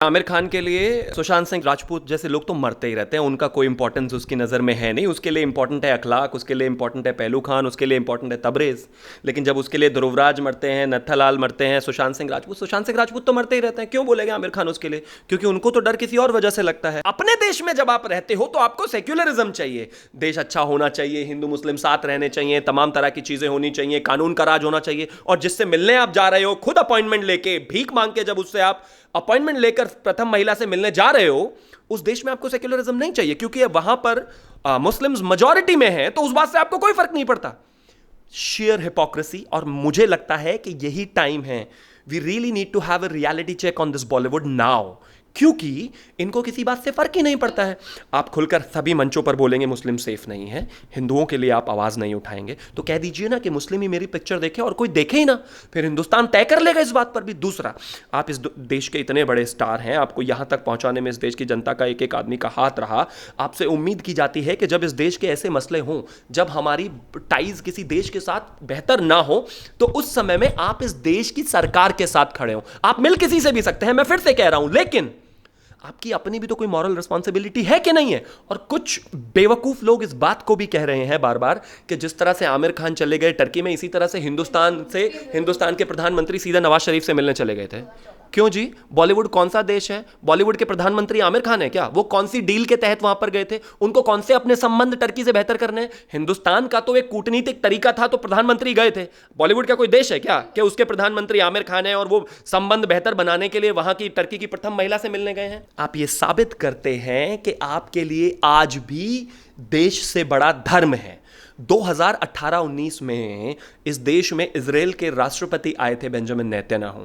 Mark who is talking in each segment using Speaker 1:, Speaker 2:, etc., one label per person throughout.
Speaker 1: आमिर खान के लिए सुशांत सिंह राजपूत जैसे लोग तो मरते ही रहते हैं। उनका कोई इंपॉर्टेंस उसकी नज़र में है नहीं। उसके लिए इंपॉर्टेंट है अखलाक, उसके लिए इंपॉर्टेंट है पहलू खान, उसके लिए इंपॉर्टेंट है तबरेज़। लेकिन जब उसके लिए ध्रुवराज मरते हैं, नत्थालाल मरते हैं, सुशांत सिंह राजपूत तो मरते ही रहते हैं। क्यों बोलेगा आमिर खान उसके लिए? क्योंकि उनको तो डर किसी और वजह से लगता है। अपने देश में जब आप रहते हो तो आपको सेक्युलरिज्म चाहिए, देश अच्छा होना चाहिए, हिंदू मुस्लिम साथ रहने चाहिए, तमाम तरह की चीज़ें होनी चाहिए, कानून का राज होना चाहिए। और जिससे मिलने आप जा रहे हो, खुद अपॉइंटमेंट लेके, भीख मांग के जब उससे आप अपॉइंटमेंट लेकर प्रथम महिला से मिलने जा रहे हो, उस देश में आपको सेक्युलरिज्म नहीं चाहिए, क्योंकि वहां पर मुस्लिम्स मेजॉरिटी में है, तो उस बात से आपको कोई फर्क नहीं पड़ता। Sheer hypocrisy. और मुझे लगता है कि यही टाइम है, we really need to have a reality check on this Bollywood now, क्योंकि इनको किसी बात से फर्क ही नहीं पड़ता है। आप खुलकर सभी मंचों पर बोलेंगे मुस्लिम सेफ नहीं है, हिंदुओं के लिए आप आवाज नहीं उठाएंगे, तो कह दीजिए ना कि मुस्लिम ही मेरी पिक्चर देखे और कोई देखे ही ना, फिर हिंदुस्तान तय कर लेगा इस बात पर भी। दूसरा, आप इस देश के इतने बड़े स्टार हैं, आपको यहां तक पहुंचाने में इस देश की जनता का एक एक आदमी का हाथ रहा। आपसे उम्मीद की जाती है कि जब इस देश के ऐसे मसले हों, जब हमारी टाइज किसी देश के साथ बेहतर ना हो, तो उस समय में आप इस देश की सरकार के साथ खड़े हो। आप मिल किसी से भी सकते हैं, मैं फिर से कह रहा हूं, लेकिन आपकी अपनी भी तो कोई मॉरल रिस्पॉन्सिबिलिटी है कि नहीं है। और कुछ बेवकूफ लोग इस बात को भी कह रहे हैं बार बार कि जिस तरह से आमिर खान चले गए टर्की में, इसी तरह से हिंदुस्तान के प्रधानमंत्री सीधा नवाज शरीफ से मिलने चले गए थे। क्यों जी? बॉलीवुड कौन सा देश है? बॉलीवुड के प्रधानमंत्री आमिर खान है क्या? वो कौन सी डील के तहत वहां पर गए थे? उनको कौन से अपने संबंध टर्की से बेहतर करने हैं? हिंदुस्तान का तो एक कूटनीतिक तरीका था, तो प्रधानमंत्री गए थे। बॉलीवुड का कोई देश है क्या कि उसके प्रधानमंत्री आमिर खान है और वो संबंध बेहतर बनाने के लिए वहां की टर्की की प्रथम महिला से मिलने गए हैं? आप ये साबित करते हैं कि आपके लिए आज भी देश से बड़ा धर्म है। 2018-19 में इस देश में इजराइल के राष्ट्रपति आए थे बेंजामिन नेतन्याहू।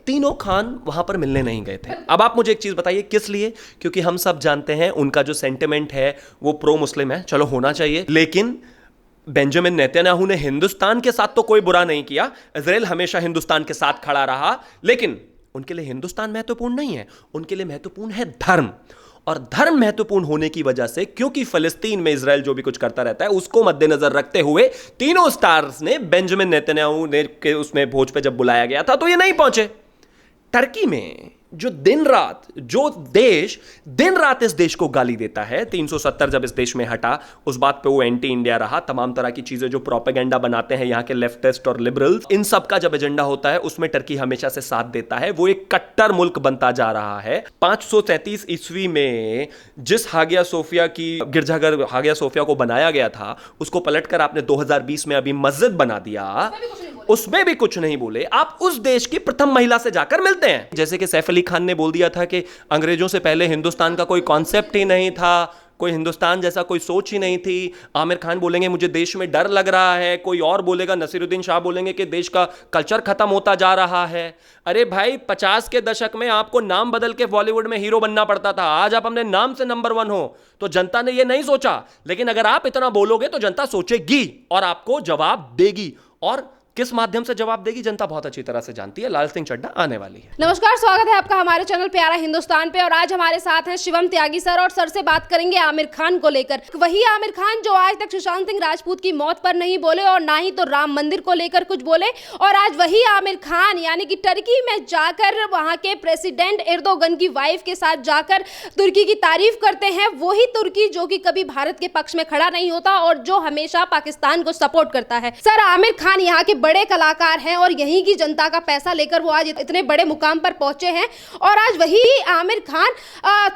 Speaker 1: तीनों खान वहां पर मिलने नहीं गए थे। अब आप मुझे एक चीज बताइए, किस लिए? क्योंकि हम सब जानते हैं उनका जो सेंटिमेंट है वो प्रो मुस्लिम है, चलो होना चाहिए। लेकिन बेंजामिन नेतन्याहू ने हिंदुस्तान के साथ तो कोई बुरा नहीं किया, इजराइल हमेशा हिंदुस्तान के साथ खड़ा रहा, लेकिन उनके लिए हिंदुस्तान महत्वपूर्ण नहीं है, उनके लिए महत्वपूर्ण है धर्म। और धर्म महत्वपूर्ण होने की वजह से, क्योंकि फिलिस्तीन में इजराइल जो भी कुछ करता रहता है उसको मद्देनजर रखते हुए, तीनों स्टार्स ने बेंजामिन नेतन्याहू ने के उसमें भोज पे जब बुलाया गया था तो ये नहीं पहुंचे। टर्की में जो देश दिन रात इस देश को गाली देता है, 370 जब इस देश में हटा, उस बात पे वो एंटी इंडिया रहा, तमाम तरह की चीजें जो प्रोपेगेंडा बनाते हैं यहाँ के लेफ्टिस्ट और लिबरल्स, इन सब का जब एजेंडा होता है उसमें टर्की हमेशा से साथ देता है। वो एक कट्टर मुल्क बनता जा रहा है। 533 ईस्वी में जिस हागिया सोफिया की गिरजाघर हागिया सोफिया को बनाया गया था, उसको पलटकर आपने 2020 में अभी मस्जिद बना दिया, उसमें भी कुछ नहीं बोले। आप उस देश की प्रथम महिला से जाकर मिलते हैं। जैसे कि सैफ अली खान ने बोल दिया था कि अंग्रेजों से पहले हिंदुस्तान का कोई कॉन्सेप्ट ही नहीं था, कोई हिंदुस्तान जैसा कोई सोच ही नहीं थी। आमिर खान बोलेंगे मुझे देश में डर लग रहा है, कोई और बोलेगा, नसीरुद्दीन शाह बोलेंगे कि देश का कल्चर खत्म होता जा रहा है। अरे भाई, 50 के दशक में आपको नाम बदल के बॉलीवुड में हीरो बनना पड़ता था, आज आप अपने नाम से नंबर 1 हो, तो जनता ने यह नहीं सोचा। लेकिन अगर आप इतना बोलोगे तो जनता सोचेगी और आपको जवाब देगी। और किस माध्यम से जवाब देगी जनता बहुत अच्छी तरह से जानती है। लाल सिंह चड्ढा आने वाली है।
Speaker 2: नमस्कार, स्वागत है आपका हमारे चैनल प्यारा हिंदुस्तान पे। और आज हमारे साथ हैं शिवम त्यागी सर, और सर से बात करेंगे आमिर खान को लेकर। वही आमिर खान जो आज तक सुशांत सिंह राजपूत की मौत पर नहीं बोले और ना ही तो राम मंदिर को लेकर कुछ बोले, और आज वही आमिर खान यानी कि टर्की में जाकर वहां के प्रेसिडेंट एर्दोगन की वाइफ के साथ जाकर तुर्की की तारीफ करते हैं। वही तुर्की जो कि कभी भारत के पक्ष में खड़ा नहीं होता और जो हमेशा पाकिस्तान को सपोर्ट करता है। सर, आमिर खान यहाँ के बड़े कलाकार हैं और यहीं की जनता का पैसा लेकर वो आज इतने बड़े मुकाम पर पहुंचे हैं, और आज वही आमिर खान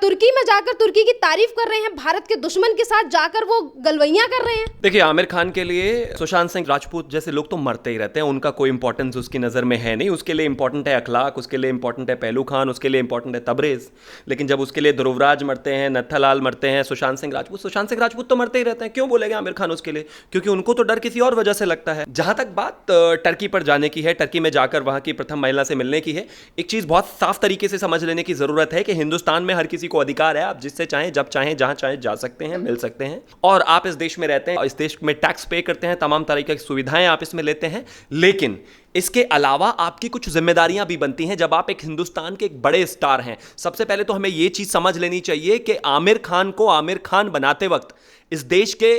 Speaker 2: तुर्की में जाकर तुर्की की तारीफ कर रहे हैं, भारत के दुश्मन के साथ जाकर वो गलवैयां कर रहे हैं।
Speaker 1: देखिए, आमिर खान के लिए सुशांत सिंह राजपूत जैसे लोग तो मरते ही रहते हैं, उनका कोई इंपॉर्टेंस उसकी नजर में है नहीं। उसके लिए इंपॉर्टेंट है अखलाक, उसके लिए इंपॉर्टेंट है पहलू खान, उसके लिए इंपॉर्टेंट है तबरेज। लेकिन जब उसके लिए ध्रुवराज मरते हैं, नत्थालाल मरते हैं, सुशांत सिंह राजपूत तो मरते ही रहते हैं। क्यों बोलेगा आमिर खान उसके लिए? क्योंकि उनको तो डर किसी और वजह से लगता है। जहां तक बात टर्की पर जाने की है, टर्की में जाकर वहां की प्रथम महिला से मिलने की है, एक चीज बहुत साफ तरीके से समझ लेने की जरूरत है कि हिंदुस्तान में हर किसी को अधिकार है, आप जिससे चाहें, जब चाहें, जहां चाहें जा सकते हैं, मिल सकते हैं। और आप इस देश में रहते हैं, इस देश में टैक्स पे करते हैं, तमाम तरह की सुविधाएं आप इसमें लेते हैं। लेकिन इसके अलावा आपकी कुछ जिम्मेदारियां भी बनती हैं जब आप एक हिंदुस्तान के एक बड़े स्टार हैं। सबसे पहले तो हमें यह चीज समझ लेनी चाहिए कि आमिर खान को आमिर खान बनाते वक्त इस देश के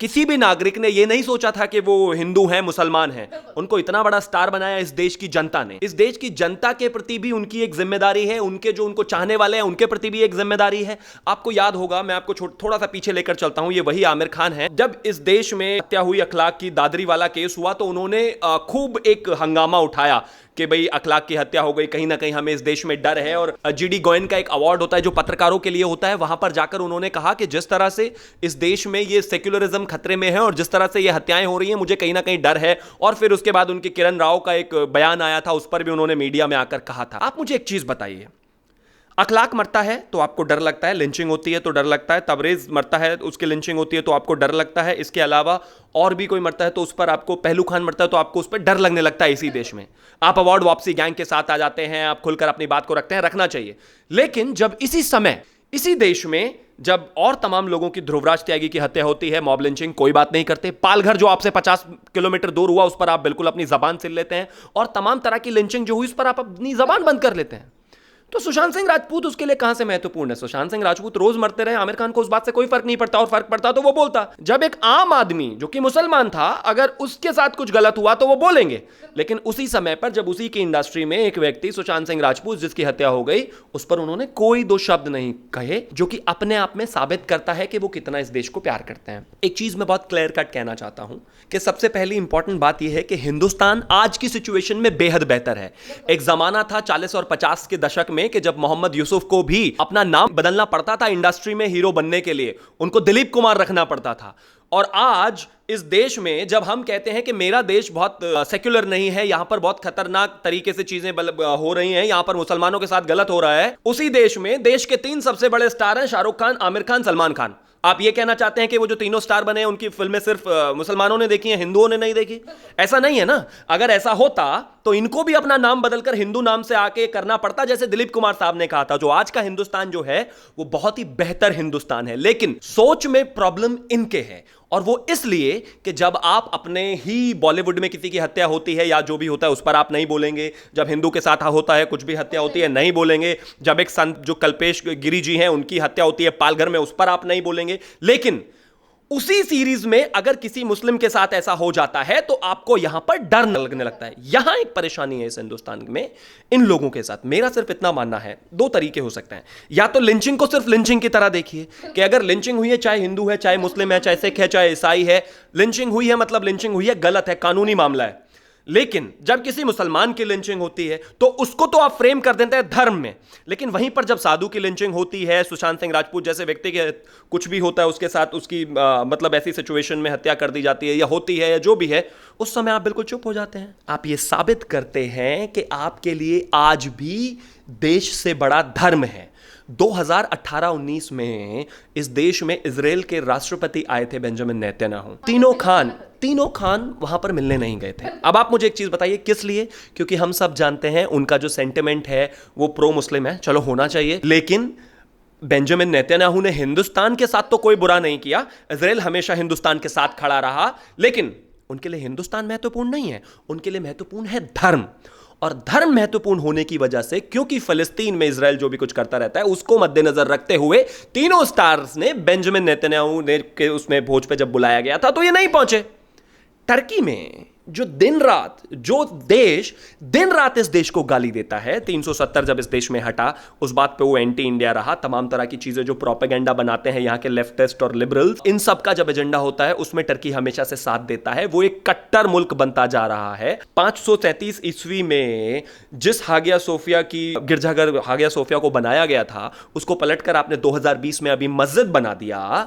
Speaker 1: किसी भी नागरिक ने यह नहीं सोचा था कि वो हिंदू हैं, मुसलमान हैं। उनको इतना बड़ा स्टार बनाया इस देश की जनता ने। इस देश की जनता के प्रति भी उनकी एक जिम्मेदारी है, उनके जो उनको चाहने वाले हैं उनके प्रति भी एक जिम्मेदारी है। आपको याद होगा, मैं आपको थोड़ा सा पीछे लेकर चलता हूं, ये वही आमिर खान है। जब इस देश में हत्या हुई अखलाक की दादरी वाला केस हुआ तो उन्होंने खूब एक हंगामा उठाया कि भाई अखलाक की हत्या हो गई, कहीं ना कहीं हमें इस देश में डर है। और जीडी गोयन का एक अवार्ड होता है जो पत्रकारों के लिए होता है, वहां पर जाकर उन्होंने कहा कि जिस तरह से इस देश में ये सेक्युलरिज्म खतरे में है और जिस तरह से ये हत्याएं हो रही हैं, मुझे कहीं ना कहीं डर है। और फिर उसके बाद उनके किरण राव का एक बयान आया था, उस पर भी उन्होंने मीडिया में आकर कहा था। आप मुझे एक चीज बताइए, अखलाक मरता है तो आपको डर लगता है, लिंचिंग होती है तो डर लगता है, तबरेज मरता है उसकी लिंचिंग होती है तो आपको डर लगता है, इसके अलावा और भी कोई मरता है तो उस पर आपको, पहलू खान मरता है तो आपको उस पर डर लगने लगता है। इसी देश में आप अवार्ड वापसी गैंग के साथ आ जाते हैं, आप खुलकर अपनी बात को रखते हैं, रखना चाहिए। लेकिन जब इसी समय इसी देश में जब और तमाम लोगों की, ध्रुवराज त्यागी की हत्या होती है, मॉब लिंचिंग, कोई बात नहीं करते। पालघर जो आपसे 50 किलोमीटर दूर हुआ उस पर आप बिल्कुल अपनी जबान सिल लेते हैं, और तमाम तरह की लिंचिंग जो हुई उस पर आप अपनी जबान बंद कर लेते हैं। तो सुशांत सिंह राजपूत उसके लिए कहां से महत्वपूर्ण है? सुशांत सिंह राजपूत रोज मरते रहे, आमिर खान को उस बात से कोई फर्क नहीं पड़ता, और फर्क पड़ता तो वो बोलता। जब एक आम आदमी जो कि मुसलमान था, अगर उसके साथ कुछ गलत हुआ तो वो बोलेंगे। लेकिन उसी समय पर जब उसी की इंडस्ट्री में एक व्यक्ति सुशांत सिंह राजपूत जिसकी हत्या हो गई, उस पर उन्होंने कोई दो शब्द नहीं कहे, जो कि अपने आप में साबित करता है कि वो कितना इस देश को प्यार करते हैं। एक चीज मैं बहुत क्लियर कट कहना चाहता हूं कि सबसे पहली इंपॉर्टेंट बात यह है कि हिंदुस्तान आज की सिचुएशन में बेहद बेहतर है। एक जमाना था 40 और 50 के दशक में कि जब मोहम्मद यूसुफ को भी अपना नाम बदलना पड़ता था इंडस्ट्री में हीरो बनने के लिए, उनको दिलीप कुमार रखना पड़ता था। और आज इस देश में जब हम कहते हैं कि मेरा देश बहुत सेक्युलर नहीं है, यहां पर बहुत खतरनाक तरीके से चीजें हो रही हैं, यहां पर मुसलमानों के साथ गलत हो रहा है, उसी देश में देश के 3 सबसे बड़े स्टार हैं, शाहरुख खान, आमिर खान, सलमान खान। आप ये कहना चाहते हैं कि वो जो तीनों स्टार बने हैं उनकी फिल्में सिर्फ मुसलमानों ने देखी हैं, हिंदुओं ने नहीं देखी? ऐसा नहीं है ना। अगर ऐसा होता तो इनको भी अपना नाम बदलकर हिंदू नाम से आके करना पड़ता, जैसे दिलीप कुमार साहब ने कहा था। जो आज का हिंदुस्तान जो है वो बहुत ही बेहतर हिंदुस्तान है, लेकिन सोच में प्रॉब्लम इनके है। और वो इसलिए कि जब आप अपने ही बॉलीवुड में किसी की हत्या होती है या जो भी होता है उस पर आप नहीं बोलेंगे, जब हिंदू के साथ होता है कुछ भी हत्या होती है नहीं बोलेंगे, जब एक संत जो कल्पेश गिरी जी हैं उनकी हत्या होती है पालघर में, उस पर आप नहीं बोलेंगे। लेकिन उसी सीरीज में अगर किसी मुस्लिम के साथ ऐसा हो जाता है तो आपको यहां पर डर लगने लगता है। यहां एक परेशानी है इस हिंदुस्तान में इन लोगों के साथ। मेरा सिर्फ इतना मानना है, 2 तरीके हो सकते हैं। या तो लिंचिंग को सिर्फ लिंचिंग की तरह देखिए कि अगर लिंचिंग हुई है, चाहे हिंदू है, चाहे मुस्लिम है, चाहे सिख है, चाहे ईसाई है, लिंचिंग हुई है मतलब लिंचिंग हुई है, गलत है, कानूनी मामला है। लेकिन जब किसी मुसलमान की लिंचिंग होती है तो उसको तो आप फ्रेम कर देते हैं धर्म में, लेकिन वहीं पर जब साधु की लिंचिंग होती है, सुशांत सिंह राजपूत जैसे व्यक्ति के कुछ भी होता है उसके साथ, उसकी मतलब ऐसी सिचुएशन में हत्या कर दी जाती है या होती है या जो भी है, उस समय आप बिल्कुल चुप हो जाते हैं। आप ये साबित करते हैं कि आपके लिए आज भी देश से बड़ा धर्म है। 2018-19 में इस देश में इजराइल के राष्ट्रपति आए थे बेंजामिन नेतन्याहू। तीनों खान वहां पर मिलने नहीं गए थे। अब आप मुझे एक चीज बताइए, किस लिए? क्योंकि हम सब जानते हैं उनका जो सेंटिमेंट है वो प्रो मुस्लिम है, चलो होना चाहिए। लेकिन बेंजामिन नेतन्याहू ने हिंदुस्तान के साथ तो कोई बुरा नहीं किया, इजराइल हमेशा हिंदुस्तान के साथ खड़ा रहा, लेकिन उनके लिए हिंदुस्तान महत्वपूर्ण नहीं है, उनके लिए महत्वपूर्ण है धर्म। और धर्म महत्वपूर्ण होने की वजह से, क्योंकि फिलिस्तीन में इजराइल जो भी कुछ करता रहता है उसको मद्देनजर रखते हुए तीनों स्टार्स ने बेंजामिन नेतन्याहू ने के उसमें भोज पे जब बुलाया गया था तो ये नहीं पहुंचे। टर्की में जो दिन रात इस देश को गाली देता है, 370 जब इस देश में हटा उस बात पे वो एंटी इंडिया रहा, तमाम तरह की चीजें जो प्रोपेगेंडा बनाते हैं यहाँ के लेफ्टिस्ट और लिबरल्स, इन सब का जब एजेंडा होता है उसमें टर्की हमेशा से साथ देता है। वो एक कट्टर मुल्क बनता जा रहा है। 533 ईस्वी में जिस हागिया सोफिया की गिरजाघर हागिया सोफिया को बनाया गया था उसको पलटकर आपने 2020 में अभी मस्जिद बना दिया,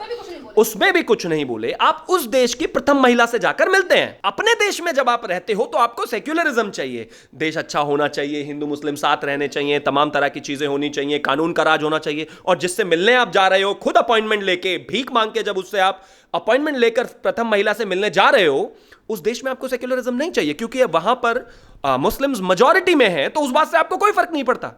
Speaker 1: उसमें भी कुछ नहीं बोले। आप उस देश की प्रथम महिला से जाकर मिलते हैं। अपने देश में जब आप रहते हो तो आपको सेक्युलरिज्म चाहिए, देश अच्छा होना चाहिए, हिंदू मुस्लिम साथ रहने चाहिए, तमाम तरह की चीजें होनी चाहिए, कानून का राज होना चाहिए। और जिससे मिलने आप जा रहे हो, खुद अपॉइंटमेंट लेके, भीख मांग के जब उससे आप अपॉइंटमेंट लेकर प्रथम महिला से मिलने जा रहे हो, उस देश में आपको सेक्युलरिज्म नहीं चाहिए, क्योंकि वहां पर मुस्लिम्स मेजॉरिटी में है, तो उस बात से आपको कोई फर्क नहीं पड़ता।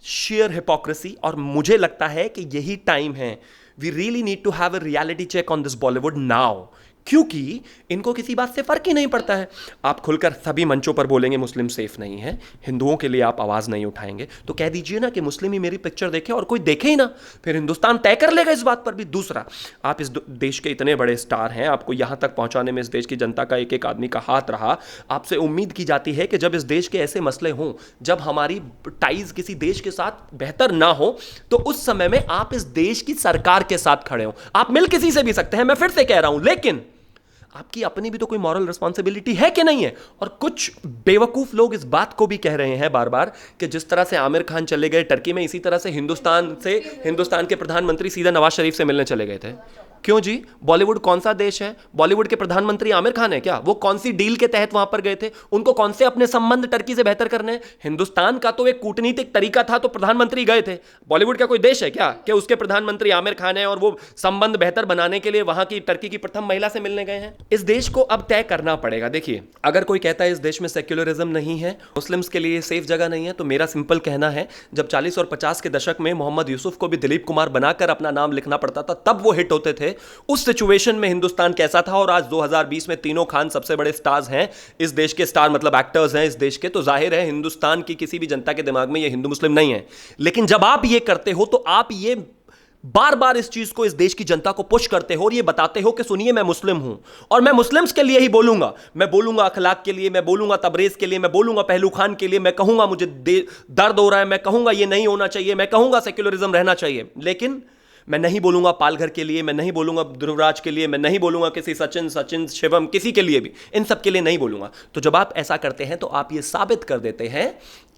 Speaker 1: Sheer hypocrisy. और मुझे लगता है कि यही टाइम है, we really need to have a reality check on this Bollywood now, क्योंकि इनको किसी बात से फर्क ही नहीं पड़ता है। आप खुलकर सभी मंचों पर बोलेंगे मुस्लिम सेफ नहीं है, हिंदुओं के लिए आप आवाज नहीं उठाएंगे, तो कह दीजिए ना कि मुस्लिम ही मेरी पिक्चर देखे और कोई देखे ही ना, फिर हिंदुस्तान तय कर लेगा इस बात पर भी। दूसरा, आप इस देश के इतने बड़े स्टार हैं, आपको यहां तक पहुंचाने में इस देश की जनता का एक एक आदमी का हाथ रहा। आपसे उम्मीद की जाती है कि जब इस देश के ऐसे मसले हों, जब हमारी टाइज किसी देश के साथ बेहतर ना हो, तो उस समय में आप इस देश की सरकार के साथ खड़े हो। आप मिल किसी से भी सकते हैं, मैं फिर से कह रहा हूं, लेकिन आपकी अपनी भी तो कोई मॉरल रिस्पॉन्सिबिलिटी है कि नहीं है। और कुछ बेवकूफ लोग इस बात को भी कह रहे हैं बार बार कि जिस तरह से आमिर खान चले गए टर्की में, इसी तरह से हिंदुस्तान के प्रधानमंत्री सीधा नवाज शरीफ से मिलने चले गए थे। क्यों जी? बॉलीवुड कौन सा देश है? बॉलीवुड के प्रधानमंत्री आमिर खान है क्या? वो कौन सी डील के तहत वहां पर गए थे? उनको कौन से अपने संबंध टर्की से बेहतर करने? हिंदुस्तान का तो एक कूटनीतिक तरीका था, तो प्रधानमंत्री गए थे। बॉलीवुड का कोई देश है क्या कि उसके प्रधानमंत्री आमिर खान है और वो संबंध बेहतर बनाने के लिए वहां की टर्की की प्रथम महिला से मिलने गए हैं? इस देश को अब तय करना पड़ेगा। देखिए, अगर कोई कहता है इस देश में सेक्युलरिज्म नहीं है, मुस्लिम्स के लिए सेफ जगह नहीं है, तो मेरा सिंपल कहना है, जब 40 और 50 के दशक में मोहम्मद यूसुफ को भी दिलीप कुमार बनाकर अपना नाम लिखना पड़ता था, तब वो हिट होते थे। उस सिचुएशन में हिंदुस्तान कैसा था, और आज 2020 में तीनों खान सबसे बड़े स्टार्स हैं इस देश के, स्टार मतलब एक्टर्स हैं इस देश के, तो जाहिर है हिंदुस्तान की किसी भी जनता के दिमाग में ये हिंदू मुस्लिम नहीं है। लेकिन जब आप ये करते हो, तो आप ये बार बार इस चीज को इस देश की जनता को पुश करते हो और ये बताते हो कि सुनिए, मैं मुस्लिम हूं और मैं मुस्लिम्स के लिए ही बोलूंगा। मैं बोलूंगा अखलाक के लिए, मैं बोलूंगा तबरेज के लिए, मैं बोलूंगा पहलू खान के लिए, मैं कहूंगा मुझे दर्द हो रहा है, मैं कहूंगा ये नहीं होना चाहिए, मैं कहूंगा सेक्युलरिज्म रहना चाहिए। लेकिन मैं नहीं बोलूंगा पालघर के लिए, मैं नहीं बोलूंगा ध्रुवराज के लिए, मैं नहीं बोलूंगा किसी सचिन शिवम, किसी के लिए भी, इन सब के लिए नहीं बोलूंगा। तो जब आप ऐसा करते हैं, तो आप ये साबित कर देते हैं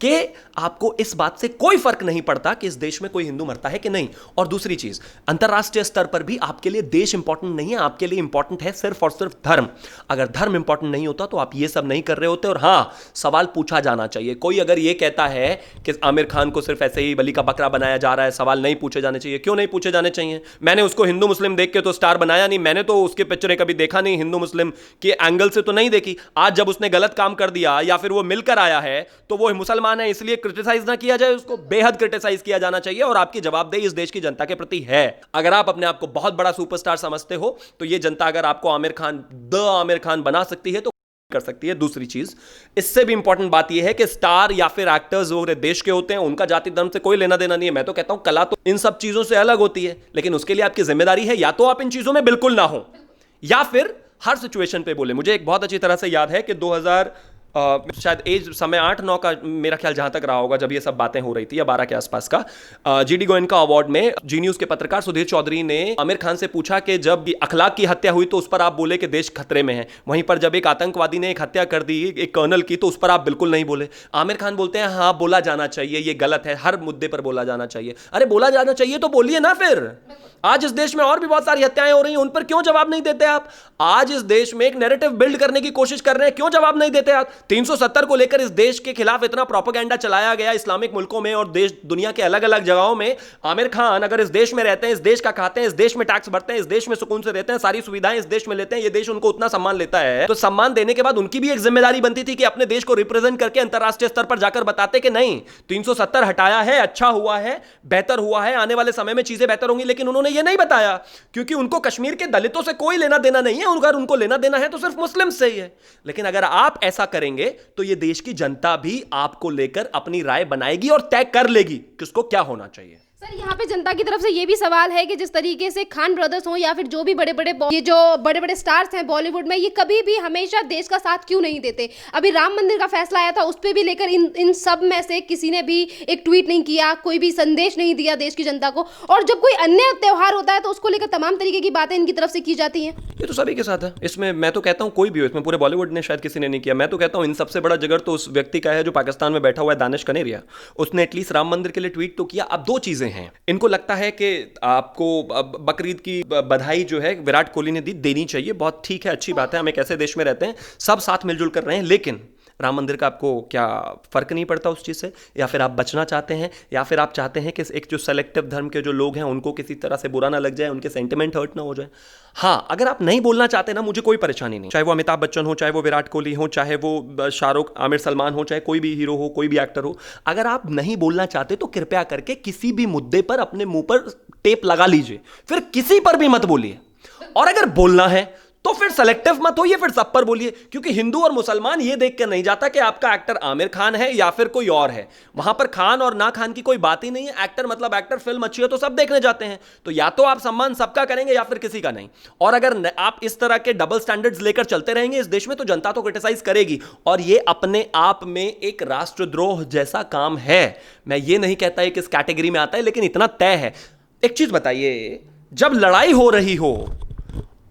Speaker 1: कि आपको इस बात से कोई फर्क नहीं पड़ता कि इस देश में कोई हिंदू मरता है कि नहीं। और दूसरी चीज, अंतरराष्ट्रीय स्तर पर भी आपके लिए देश इंपॉर्टेंट नहीं है, आपके लिए इंपॉर्टेंट है सिर्फ और सिर्फ धर्म। अगर धर्म इंपॉर्टेंट नहीं होता तो आप ये सब नहीं कर रहे होते। और हां, सवाल पूछा जाना चाहिए। कोई अगर ये कहता है कि आमिर खान को सिर्फ ऐसे ही बलि का बकरा बनाया जा रहा है, सवाल नहीं पूछे जाने चाहिए। क्यों नहीं पूछे जाने चाहिए? मैंने उसको हिंदू मुस्लिम देख के तो स्टार बनाया नहीं, मैंने तो उसके पिक्चरें कभी देखा नहीं, हिंदू मुस्लिम के एंगल से तो नहीं देखी। आज जब उसने गलत काम कर दिया या फिर वो मिलकर आया है, तो वो मुसलमान है इसलिए क्रिटिसाइज ना किया जाए, उसको बेहद क्रिटिसाइज किया जाना चाहिए। और आपकी जवाबदेही इस देश की जनता के प्रति है। अगर आप अपने आप को बहुत बड़ा सुपरस्टार समझते हो, तो ये जनता अगर आपको आमिर खान बना सकती है तो कर सकती है। दूसरी चीज, इससे भी इंपॉर्टेंट बात यह है कि स्टार या फिर एक्टर्स वो देश के होते हैं, उनका जाति धर्म से कोई लेना देना नहीं है। मैं तो कहता हूं कला तो इन सब चीजों से अलग होती है, लेकिन उसके लिए आपकी जिम्मेदारी है या तो आप इन चीजों में बिल्कुल ना हो, या फिर हर सिचुएशन पे बोले। मुझे एक बहुत अच्छी तरह से याद है कि 2000 शायद एज समय 8-9 का मेरा ख्याल जहां तक रहा होगा, जब ये सब बातें हो रही थी, या 12 के आसपास का, जीडी गोयनका अवार्ड में जी न्यूज के पत्रकार सुधीर चौधरी ने आमिर खान से पूछा कि जब अखलाक की हत्या हुई तो उस पर आप बोले कि देश खतरे में है, वहीं पर जब एक आतंकवादी ने एक हत्या कर दी एक कर्नल की, तो उस पर आप बिल्कुल नहीं बोले। आमिर खान बोलते हैं हाँ बोला जाना चाहिए, ये गलत है, हर मुद्दे पर बोला जाना चाहिए। अरे बोला जाना चाहिए तो बोलिए ना फिर। आज इस देश में और भी बहुत सारी हत्याएं हो रही हैं, उन पर क्यों जवाब नहीं देते आप? आज इस देश में एक नैरेटिव बिल्ड करने की कोशिश कर रहे हैं, क्यों जवाब नहीं देते आप? 370 को लेकर इस देश के खिलाफ इतना प्रोपेगेंडा चलाया गया इस्लामिक मुल्कों में और देश दुनिया के अलग अलग जगहों में। आमिर खान अगर इस देश में रहते हैं, इस देश का खाते हैं, इस देश में टैक्स भरते हैं, इस देश में सुकून से रहते हैं, सारी सुविधाएं इस देश में लेते हैं, ये देश उनको उतना सम्मान लेता है, तो सम्मान देने के बाद उनकी भी एक जिम्मेदारी बनती थी कि अपने देश को रिप्रेजेंट करके अंतरराष्ट्रीय स्तर पर जाकर बताते कि नहीं 370 हटाया है, अच्छा हुआ है, बेहतर हुआ है, आने वाले समय में चीजें बेहतर होंगी। लेकिन उन्होंने ये नहीं बताया, क्योंकि उनको कश्मीर के दलितों से कोई लेना देना नहीं है। अगर उनको लेना देना है तो सिर्फ मुस्लिम से ही है। लेकिन अगर आप ऐसा करेंगे तो ये देश की जनता भी आपको लेकर अपनी राय बनाएगी और तय कर लेगी कि उसको क्या होना चाहिए।
Speaker 2: सर, यहाँ पे जनता की तरफ से ये भी सवाल है कि जिस तरीके से खान ब्रदर्स हो या फिर जो भी बड़े बड़े स्टार्स हैं बॉलीवुड में, ये कभी भी हमेशा देश का साथ क्यों नहीं देते? अभी राम मंदिर का फैसला आया था, उस पर भी लेकर इन सब में से किसी ने भी एक ट्वीट नहीं किया, कोई भी संदेश नहीं दिया देश की जनता को। और जब कोई अन्य त्यौहार होता है तो उसको लेकर तमाम तरीके की बातें इनकी तरफ से की जाती हैं।
Speaker 1: ये तो सभी के साथ है। इसमें मैं तो कहता हूँ कोई भी हो, इसमें पूरे बॉलीवुड ने शायद किसी ने नहीं किया। मैं तो कहता हूँ इन सबसे बड़ा जिगर तो उस व्यक्ति का है जो पाकिस्तान में बैठा हुआ है, दानिश कनेरिया। उसने एटलीस्ट राम मंदिर के लिए ट्वीट तो किया। अब दो चीजें हैं, इनको लगता है कि आपको बकरीद की बधाई जो है विराट कोहली ने देनी चाहिए, बहुत ठीक है, अच्छी बात है, हम एक ऐसे देश में रहते हैं सब साथ मिलजुल कर रहे हैं। लेकिन राम मंदिर का आपको क्या फर्क नहीं पड़ता उस चीज़ से? या फिर आप बचना चाहते हैं, या फिर आप चाहते हैं कि एक जो सेलेक्टिव धर्म के जो लोग हैं उनको किसी तरह से बुरा ना लग जाए, उनके सेंटिमेंट हर्ट ना हो जाए? हाँ, अगर आप नहीं बोलना चाहते ना, मुझे कोई परेशानी नहीं, चाहे वो अमिताभ बच्चन हो, चाहे वो विराट कोहली हो, चाहे वो शाहरुख आमिर सलमान हो, चाहे कोई भी हीरो हो, कोई भी एक्टर हो। अगर आप नहीं बोलना चाहते तो कृपया करके किसी भी मुद्दे पर अपने मुंह पर टेप लगा लीजिए, फिर किसी पर भी मत बोलिए। और अगर बोलना है तो फिर सेलेक्टिव मत होइए, फिर सब पर बोलिए, क्योंकि हिंदू और मुसलमान ये देख कर नहीं जाता कि आपका एक्टर आमिर खान है या फिर कोई और है। वहां पर खान और ना खान की कोई बात ही नहीं है। एक्टर मतलब एक्टर, फिल्म अच्छी है तो सब देखने जाते हैं। तो या तो आप सम्मान सबका करेंगे या फिर किसी का नहीं। और अगर आप इस तरह के डबल स्टैंडर्ड्स लेकर चलते रहेंगे इस देश में, तो जनता तो क्रिटिसाइज करेगी, और ये अपने आप में एक राष्ट्रद्रोह जैसा काम है। मैं ये नहीं कहता है कि इस कैटेगरी में आता है, लेकिन इतना तय है। एक चीज बताइए, जब लड़ाई हो रही हो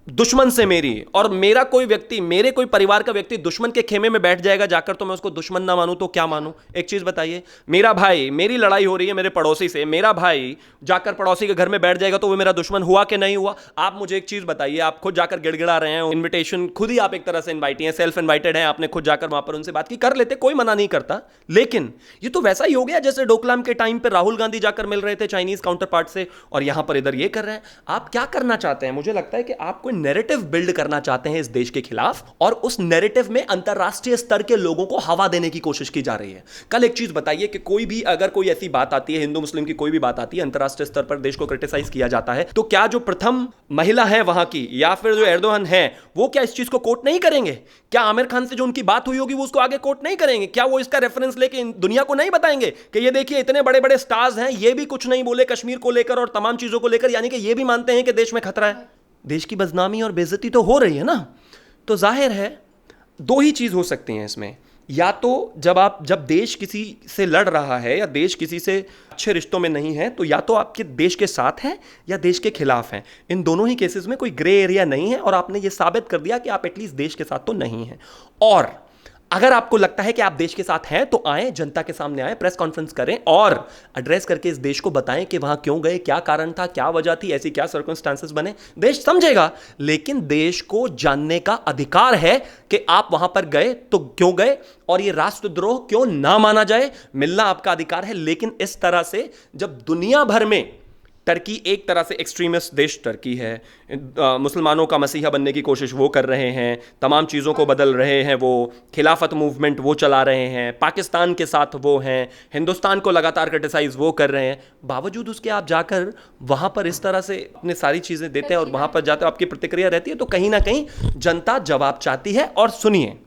Speaker 1: दुश्मन से मेरी, और मेरा कोई व्यक्ति, मेरे कोई परिवार का व्यक्ति दुश्मन के खेमे में बैठ जाएगा जाकर, तो मैं उसको दुश्मन ना मानूं तो क्या मानूं? एक चीज बताइए, मेरा भाई, मेरी लड़ाई हो रही है मेरे पड़ोसी से, मेरा भाई जाकर पड़ोसी के घर में बैठ जाएगा तो वो मेरा दुश्मन हुआ कि नहीं हुआ? आप मुझे एक चीज बताइए, आप खुद जाकर गिड़गिड़ा रहे हैं, इन्विटेशन खुद ही आप एक तरह से इन्वाइटी हैं, सेल्फ इन्वाइटेड हैं, आपने खुद जाकर वहां पर उनसे बात की, कर लेते, कोई मना नहीं करता। लेकिन ये तो वैसा ही हो गया जैसे डोकलाम के टाइम पर राहुल गांधी जाकर मिल रहे थे चाइनीज काउंटर पार्ट से, और यहां पर इधर ये कर रहे हैं। आप क्या करना चाहते हैं? मुझे लगता है कि आप कोई नैरेटिव बिल्ड करना चाहते हैं इस देश के खिलाफ, और उस नैरेटिव में अंतरराष्ट्रीय स्तर के लोगों को हवा देने की कोशिश की जा रही है। कल एक चीज बताइए कि कोई भी, अगर कोई ऐसी बात आती है, हिंदू मुस्लिम की कोई भी बात आती है, अंतरराष्ट्रीय स्तर पर देश को क्रिटिसाइज किया जाता है, तो क्या जो प्रथम महिला है वहां की, या फिर जो एर्दोगन है, वो क्या इस चीज को कोट नहीं करेंगे? क्या आमिर खान से जो उनकी बात हुई होगी वो उसको आगे कोट नहीं करेंगे? क्या वो इसका रेफरेंस लेके दुनिया को नहीं बताएंगे कि ये देखिए इतने बड़े बड़े स्टार्स हैं, ये भी कुछ नहीं बोले कश्मीर को लेकर और तमाम चीजों को लेकर, यानी कि ये भी मानते हैं कि देश में खतरा है? देश की बदनामी और बेइज्जती तो हो रही है ना। तो जाहिर है दो ही चीज हो सकती हैं इसमें, या तो जब देश किसी से लड़ रहा है या देश किसी से अच्छे रिश्तों में नहीं है, तो या तो आपके देश के साथ है या देश के खिलाफ है। इन दोनों ही केसेस में कोई ग्रे एरिया नहीं है, और आपने ये साबित कर दिया कि आप एटलीस्ट देश के साथ तो नहीं हैं। और अगर आपको लगता है कि आप देश के साथ हैं तो आए, जनता के सामने आए, प्रेस कॉन्फ्रेंस करें और एड्रेस करके इस देश को बताएं कि वहां क्यों गए, क्या कारण था, क्या वजह थी, ऐसी क्या सर्कमस्टांसेस बने। देश समझेगा, लेकिन देश को जानने का अधिकार है कि आप वहां पर गए तो क्यों गए, और ये राष्ट्रद्रोह क्यों ना माना जाए, मिलना आपका अधिकार है। लेकिन इस तरह से जब दुनिया भर में, टर्की एक तरह से एक्सट्रीमिस्ट देश टर्की है, मुसलमानों का मसीहा बनने की कोशिश वो कर रहे हैं, तमाम चीज़ों को बदल रहे हैं, वो खिलाफत मूवमेंट वो चला रहे हैं, पाकिस्तान के साथ वो हैं, हिंदुस्तान को लगातार क्रिटिसाइज वो कर रहे हैं, बावजूद उसके आप जाकर वहाँ पर इस तरह से अपनी सारी चीज़ें देते हैं और वहाँ पर जाते आपकी प्रतिक्रिया रहती है, तो कहीं ना कहीं जनता जवाब चाहती है। और सुनिए,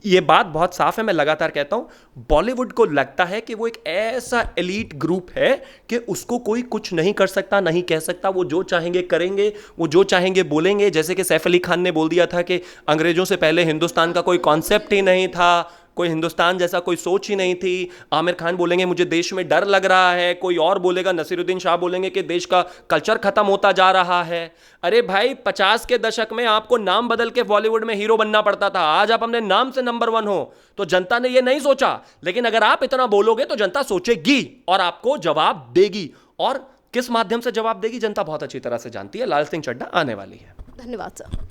Speaker 1: ये बात बहुत साफ है, मैं लगातार कहता हूं, बॉलीवुड को लगता है कि वो एक ऐसा एलीट ग्रुप है कि उसको कोई कुछ नहीं कर सकता, नहीं कह सकता, वो जो चाहेंगे करेंगे, वो जो चाहेंगे बोलेंगे। जैसे कि सैफ अली खान ने बोल दिया था कि अंग्रेजों से पहले हिंदुस्तान का कोई कॉन्सेप्ट ही नहीं था, कोई हिंदुस्तान जैसा कोई सोच ही नहीं थी। आमिर खान बोलेंगे मुझे देश में डर लग रहा है, कोई और बोलेगा, नसीरुद्दीन शाह बोलेंगे कि देश का कल्चर खत्म होता जा रहा है। अरे भाई, 50 के दशक में आपको नाम बदल के बॉलीवुड में हीरो बनना पड़ता था, आज आप अपने नाम से नंबर 1 हो। तो जनता ने यह नहीं सोचा, लेकिन अगर आप इतना बोलोगे तो जनता सोचेगी और आपको जवाब देगी। और किस माध्यम से जवाब देगी, जनता बहुत अच्छी तरह से जानती है। लाल सिंह चड्ढा आने वाली है।
Speaker 2: धन्यवाद सर।